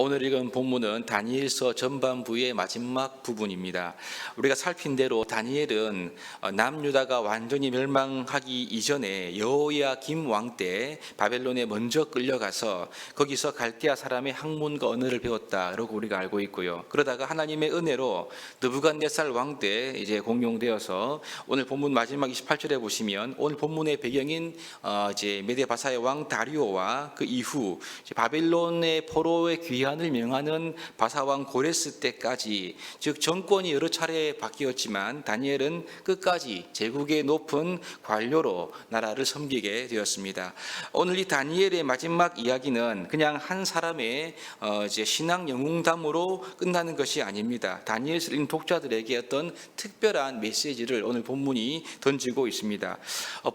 오늘 읽은 본문은 다니엘서 전반부의 마지막 부분입니다. 우리가 살핀 대로 다니엘은 남유다가 완전히 멸망하기 이전에 여호야김 왕 때 바벨론에 먼저 끌려가서 거기서 갈대아 사람의 학문과 언어를 배웠다라고 우리가 알고 있고요. 그러다가 하나님의 은혜로 느부갓네살 왕 때 이제 공용되어서 오늘 본문 마지막 28절에 보시면 오늘 본문의 배경인 이제 메데바사의 왕 다리오와 그 이후 바벨론의 포로의 귀환을 명하는 바사왕 고레스 때까지, 즉 정권이 여러 차례 바뀌었지만 다니엘은 끝까지 제국의 높은 관료로 나라를 섬기게 되었습니다. 오늘 이 다니엘의 마지막 이야기는 그냥 한 사람의 이제 신앙 영웅담으로 끝나는 것이 아닙니다. 다니엘을 읽는 독자들에게 어떤 특별한 메시지를 오늘 본문이 던지고 있습니다.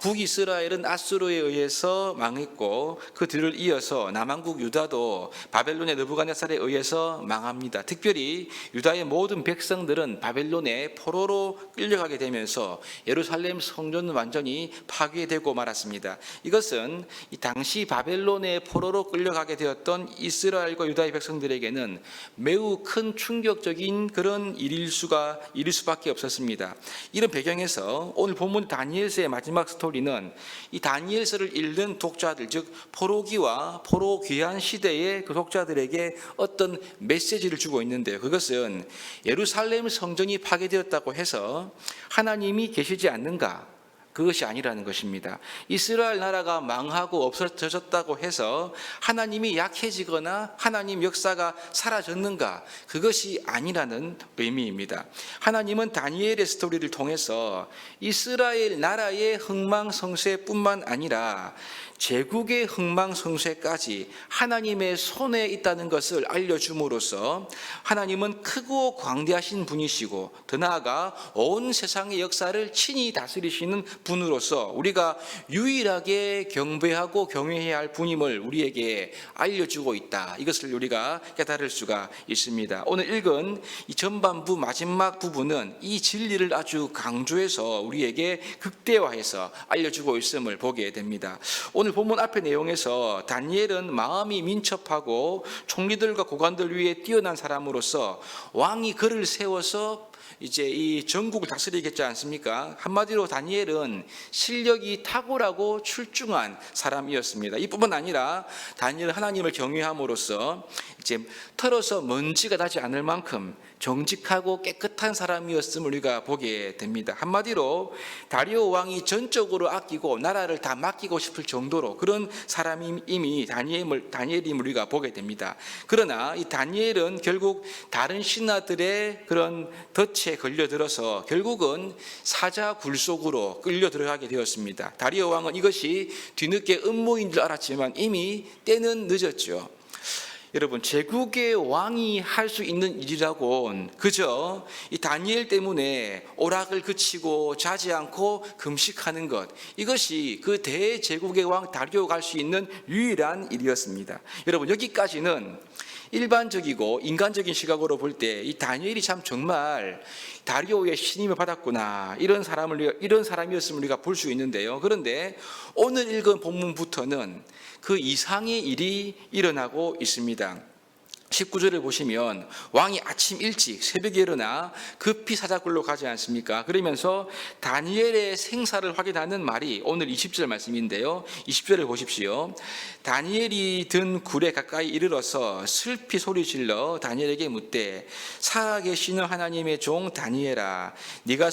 북이스라엘은 아수르에 의해서 망했고 그 뒤를 이어서 남한국 유다도 바벨론의 느부갓네살에 의해서 망합니다. 특별히 유다의 모든 백성들은 바벨론의 포로로 끌려가게 되면서 예루살렘 성전은 완전히 파괴되고 말았습니다. 이것은 이 당시 바벨론의 포로로 끌려가게 되었던 이스라엘과 유다의 백성들에게는 매우 큰 충격적인 그런 일일 수밖에 없었습니다. 이런 배경에서 오늘 본문 다니엘서의 마지막 스토리는 이 다니엘서를 읽는 독자들, 즉 포로기와 포로 귀환 시대의 그 독자들에게 어떤 메시지를 주고 있는데요. 그것은 예루살렘 성전이 파괴되었다고 해서 하나님이 계시지 않는가? 그것이 아니라는 것입니다. 이스라엘 나라가 망하고 없어졌다고 해서 하나님이 약해지거나 하나님 역사가 사라졌는가? 그것이 아니라는 의미입니다. 하나님은 다니엘의 스토리를 통해서 이스라엘 나라의 흥망성쇠뿐만 아니라 제국의 흥망성쇠까지 하나님의 손에 있다는 것을 알려줌으로써 하나님은 크고 광대하신 분이시고 더 나아가 온 세상의 역사를 친히 다스리시는 분으로서 우리가 유일하게 경배하고 경외해야 할 분임을 우리에게 알려주고 있다. 이것을 우리가 깨달을 수가 있습니다. 오늘 읽은 이 전반부 마지막 부분은 이 진리를 아주 강조해서 우리에게 극대화해서 알려주고 있음을 보게 됩니다. 오늘 본문 앞의 내용에서 다니엘은 마음이 민첩하고 총리들과 고관들 위에 뛰어난 사람으로서 왕이 그를 세워서 이제 이 전국을 다스리겠지 않습니까? 한마디로 다니엘은 실력이 탁월하고 출중한 사람이었습니다. 이뿐만 아니라 다니엘은 하나님을 경외함으로써 이제 털어서 먼지가 나지 않을 만큼 정직하고 깨끗한 사람이었음을 우리가 보게 됩니다. 한마디로 다리오 왕이 전적으로 아끼고 나라를 다 맡기고 싶을 정도로 그런 사람이 이미 다니엘임을 우리가 보게 됩니다. 그러나 이 다니엘은 결국 다른 신하들의 그런 덫에 걸려들어서 결국은 사자 굴 속으로 끌려 들어가게 되었습니다. 다리오 왕은 이것이 뒤늦게 음모인 줄 알았지만 이미 때는 늦었죠. 여러분, 제국의 왕이 할 수 있는 일이라곤 그저 이 다니엘 때문에 오락을 그치고 자지 않고 금식하는 것, 이것이 그 대제국의 왕 다리오가 할 수 있는 유일한 일이었습니다. 여러분, 여기까지는 일반적이고 인간적인 시각으로 볼 때 이 다니엘이 참 정말 다리오의 신임을 받았구나, 이런 사람이었음을 우리가 볼 수 있는데요. 그런데 오늘 읽은 본문부터는 그 이상의 일이 일어나고 있습니다. 19절을 보시면 왕이 아침 일찍 새벽에 일어나 급히 사자굴로 가지 않습니까? 그러면서 다니엘의 생사를 확인하는 말이 오늘 20절 말씀인데요. 20절을 보십시오. 다니엘이 든 굴에 가까이 이르러서 슬피 소리질러 다니엘에게 묻되 살아계시는 하나님의 종 다니엘아, 네가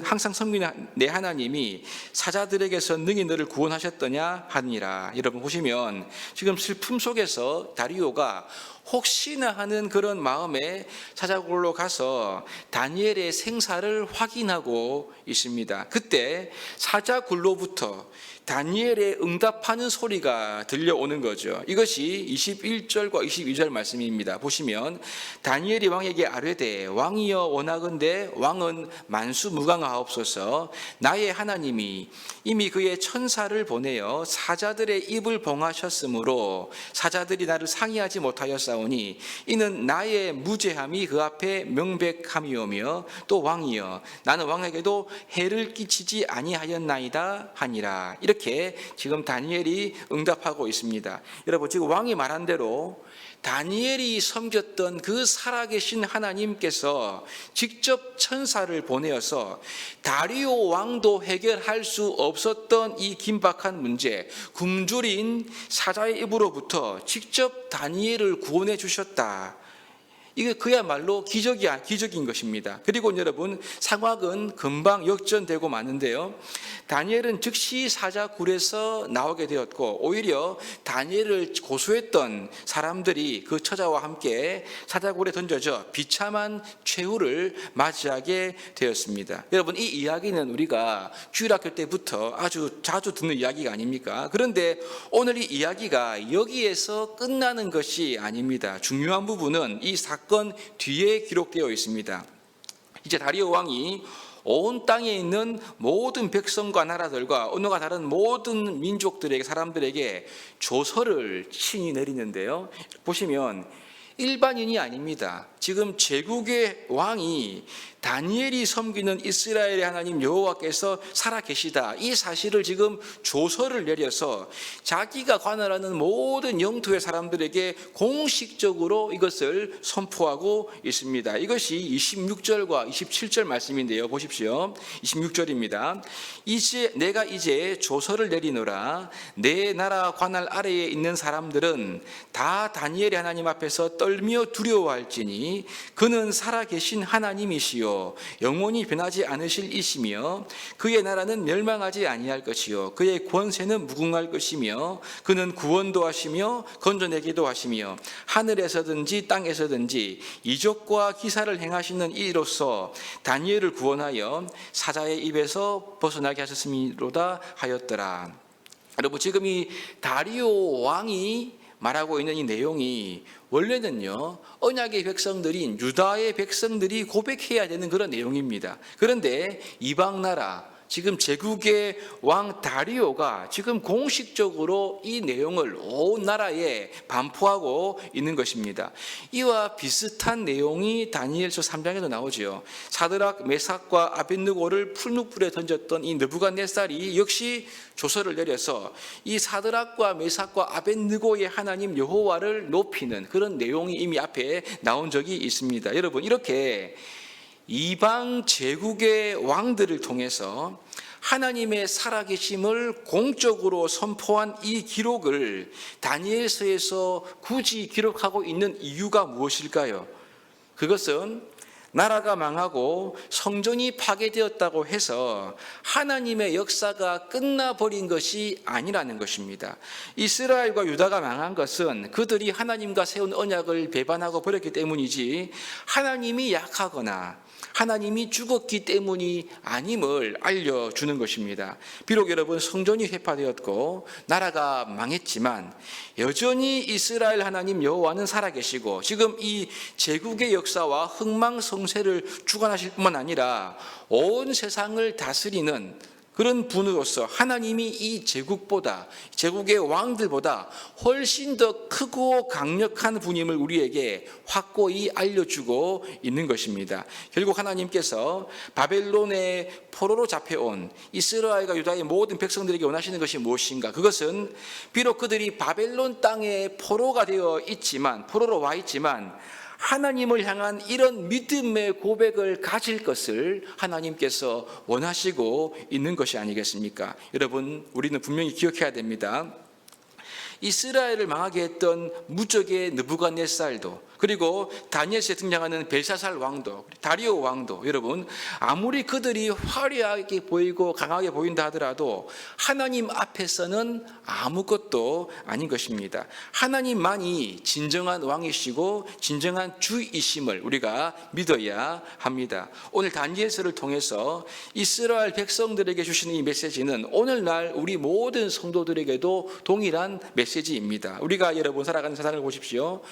항상 섬기는 내 하나님이 사자들에게서 능히 너를 구원하셨더냐 하니라. 여러분 보시면 지금 슬픔 속에서 다리오가 혹시나 하는 그런 마음에 사자굴로 가서 다니엘의 생사를 확인하고 있습니다. 그때 사자굴로부터 다니엘의 응답하는 소리가 들려오는 거죠. 이것이 21절과 22절 말씀입니다. 보시면 다니엘이 왕에게 아뢰되 왕이여 원하건대 왕은 만수무강하옵소서. 나의 하나님이 이미 그의 천사를 보내어 사자들의 입을 봉하셨으므로 사자들이 나를 상의하지 못하였사오니 이는 나의 무죄함이 그 앞에 명백함이오며 또 왕이여 나는 왕에게도 해를 끼치지 아니하였나이다 하니라. 이렇게 지금 다니엘이 응답하고 있습니다. 여러분, 지금 왕이 말한 대로 다니엘이 섬겼던 그 살아계신 하나님께서 직접 천사를 보내어서 다리오 왕도 해결할 수 없었던 이 긴박한 문제, 굶주린 사자의 입으로부터 직접 다니엘을 구원해 주셨다. 이게 그야말로 기적인 것입니다. 그리고 여러분, 상황은 금방 역전되고 마는데요. 다니엘은 즉시 사자굴에서 나오게 되었고, 오히려 다니엘을 고소했던 사람들이 그 처자와 함께 사자굴에 던져져 비참한 최후를 맞이하게 되었습니다. 여러분, 이 이야기는 우리가 주일학교 때부터 아주 자주 듣는 이야기가 아닙니까? 그런데 오늘 이 이야기가 여기에서 끝나는 것이 아닙니다. 중요한 부분은 이 사건 뒤에 기록되어 있습니다. 이제 다리오 왕이 온 땅에 있는 모든 백성과 나라들과 언어가 다른 모든 민족들에게, 사람들에게 조서를 친히 내리는데요. 보시면 일반인이 아닙니다. 지금 제국의 왕이 다니엘이 섬기는 이스라엘의 하나님 여호와께서 살아계시다, 이 사실을 지금 조서를 내려서 자기가 관할하는 모든 영토의 사람들에게 공식적으로 이것을 선포하고 있습니다. 이것이 26절과 27절 말씀인데요. 보십시오. 26절입니다. 내가 이제 조서를 내리노라. 내 나라 관할 아래에 있는 사람들은 다 다니엘의 하나님 앞에서 떨며 두려워할지니 그는 살아계신 하나님이시요 영원히 변하지 않으실 이시며 그의 나라는 멸망하지 아니할 것이요 그의 권세는 무궁할 것이며 그는 구원도 하시며 건져내기도 하시며 하늘에서든지 땅에서든지 이적과 기사를 행하시는 이로써 다니엘을 구원하여 사자의 입에서 벗어나게 하셨음이로다 하였더라. 여러분, 지금 이 다리오 왕이 말하고 있는 이 내용이 원래는요, 언약의 백성들인 유다의 백성들이 고백해야 되는 그런 내용입니다. 그런데 이방 나라, 지금 제국의 왕 다리오가 지금 공식적으로 이 내용을 온 나라에 반포하고 있는 것입니다. 이와 비슷한 내용이 다니엘서 3장에도 나오죠. 사드락, 메삭과 아벳느고를 풀무불에 던졌던 이 느부갓네살이 역시 조서를 내려서 이 사드락과 메삭과 아벳느고의 하나님 여호와를 높이는 그런 내용이 이미 앞에 나온 적이 있습니다. 여러분, 이렇게 이방 제국의 왕들을 통해서 하나님의 살아계심을 공적으로 선포한 이 기록을 다니엘서에서 굳이 기록하고 있는 이유가 무엇일까요? 그것은 나라가 망하고 성전이 파괴되었다고 해서 하나님의 역사가 끝나버린 것이 아니라는 것입니다. 이스라엘과 유다가 망한 것은 그들이 하나님과 세운 언약을 배반하고 버렸기 때문이지 하나님이 약하거나 하나님이 죽었기 때문이 아님을 알려주는 것입니다. 비록 여러분, 성전이 회파되었고 나라가 망했지만 여전히 이스라엘 하나님 여호와는 살아계시고 지금 이 제국의 역사와 흥망성쇠를 주관하실 뿐만 아니라 온 세상을 다스리는 그런 분으로서 하나님이 이 제국의 왕들보다 훨씬 더 크고 강력한 분임을 우리에게 확고히 알려주고 있는 것입니다. 결국 하나님께서 바벨론의 포로로 잡혀온 이스라엘과 유다의 모든 백성들에게 원하시는 것이 무엇인가? 그것은 비록 그들이 바벨론 땅에 포로가 되어 있지만, 포로로 와 있지만 하나님을 향한 이런 믿음의 고백을 가질 것을 하나님께서 원하시고 있는 것이 아니겠습니까? 여러분, 우리는 분명히 기억해야 됩니다. 이스라엘을 망하게 했던 무적의 느부갓네살도, 그리고 다니엘서에 등장하는 벨사살 왕도, 다리오 왕도, 여러분, 아무리 그들이 화려하게 보이고 강하게 보인다 하더라도 하나님 앞에서는 아무것도 아닌 것입니다. 하나님만이 진정한 왕이시고 진정한 주이심을 우리가 믿어야 합니다. 오늘 다니엘서를 통해서 이스라엘 백성들에게 주시는 이 메시지는 오늘날 우리 모든 성도들에게도 동일한 메시지입니다. 우리가 여러분 살아가는 세상을 보십시오.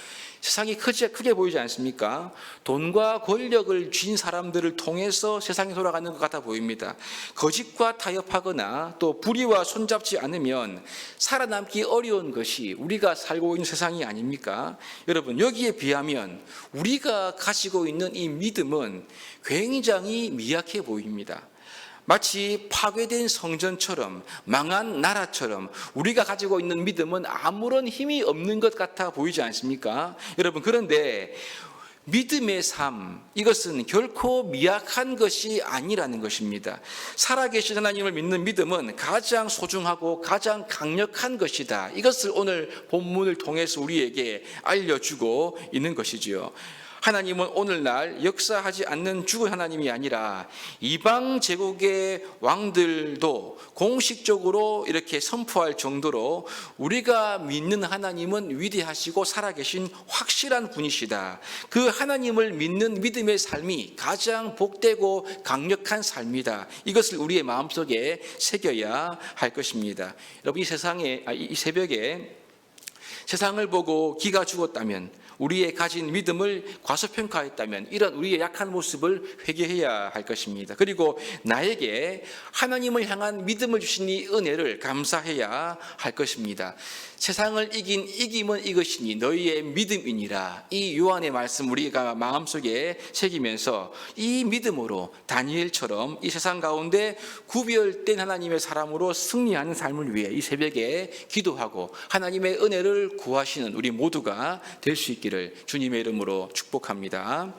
세상이 크게 보이지 않습니까? 돈과 권력을 쥔 사람들을 통해서 세상이 돌아가는 것 같아 보입니다. 거짓과 타협하거나 또 불의와 손잡지 않으면 살아남기 어려운 것이 우리가 살고 있는 세상이 아닙니까? 여러분, 여기에 비하면 우리가 가지고 있는 이 믿음은 굉장히 미약해 보입니다. 마치 파괴된 성전처럼 망한 나라처럼 우리가 가지고 있는 믿음은 아무런 힘이 없는 것 같아 보이지 않습니까? 여러분, 그런데 믿음의 삶, 이것은 결코 미약한 것이 아니라는 것입니다. 살아계신 하나님을 믿는 믿음은 가장 소중하고 가장 강력한 것이다. 이것을 오늘 본문을 통해서 우리에게 알려주고 있는 것이지요. 하나님은 오늘날 역사하지 않는 죽은 하나님이 아니라 이방 제국의 왕들도 공식적으로 이렇게 선포할 정도로 우리가 믿는 하나님은 위대하시고 살아계신 확실한 분이시다. 그 하나님을 믿는 믿음의 삶이 가장 복되고 강력한 삶이다. 이것을 우리의 마음속에 새겨야 할 것입니다. 여러분, 이 새벽에 세상을 보고 기가 죽었다면, 우리의 가진 믿음을 과소평가했다면 이런 우리의 약한 모습을 회개해야 할 것입니다. 그리고 나에게 하나님을 향한 믿음을 주신 이 은혜를 감사해야 할 것입니다. 세상을 이긴 이김은 이것이니 너희의 믿음이니라. 이 요한의 말씀 우리가 마음속에 새기면서 이 믿음으로 다니엘처럼 이 세상 가운데 구별된 하나님의 사람으로 승리하는 삶을 위해 이 새벽에 기도하고 하나님의 은혜를 구하시는 우리 모두가 될 수 있기를 주님의 이름으로 축복합니다.